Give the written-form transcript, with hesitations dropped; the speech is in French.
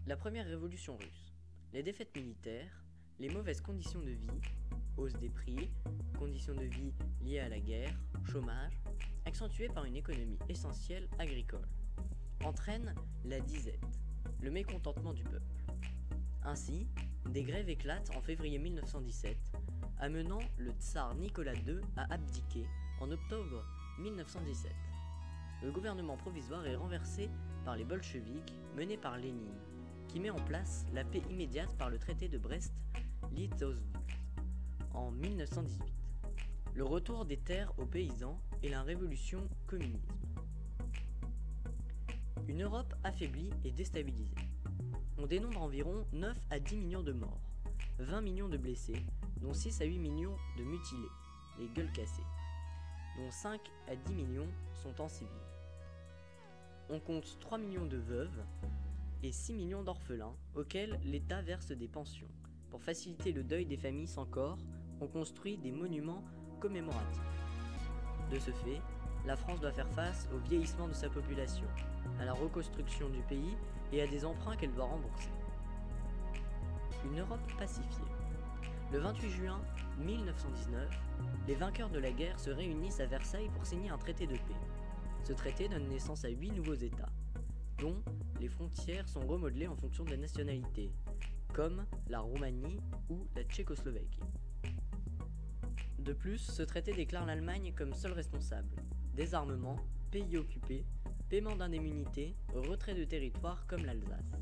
La première révolution russe. Les défaites militaires, les mauvaises conditions de vie, hausse des prix, conditions de vie liées à la guerre, chômage, accentuées par une économie essentielle agricole, entraînent la disette, le mécontentement du peuple. Ainsi, des grèves éclatent en février 1917, amenant le tsar Nicolas II à abdiquer en octobre 1917. Le gouvernement provisoire est renversé par les bolcheviks menés par Lénine, qui met en place la paix immédiate par le traité de Brest-Litovsk en 1918. Le retour des terres aux paysans et la révolution communisme. Une Europe affaiblie et déstabilisée. On dénombre environ 9 à 10 millions de morts, 20 millions de blessés, dont 6 à 8 millions de mutilés, les gueules cassées, dont 5 à 10 millions sont en civil. On compte 3 millions de veuves et 6 millions d'orphelins auxquels l'État verse des pensions. Pour faciliter le deuil des familles sans corps, on construit des monuments commémoratifs. De ce fait, la France doit faire face au vieillissement de sa population, à la reconstruction du pays et à des emprunts qu'elle doit rembourser. Une Europe pacifiée. Le 28 juin 1919, les vainqueurs de la guerre se réunissent à Versailles pour signer un traité de paix. Ce traité donne naissance à 8 nouveaux États, dont les frontières sont remodelées en fonction de la nationalité, comme la Roumanie ou la Tchécoslovaquie. De plus, ce traité déclare l'Allemagne comme seule responsable. Désarmement, pays occupé, paiement d'indemnités, retrait de territoire comme l'Alsace.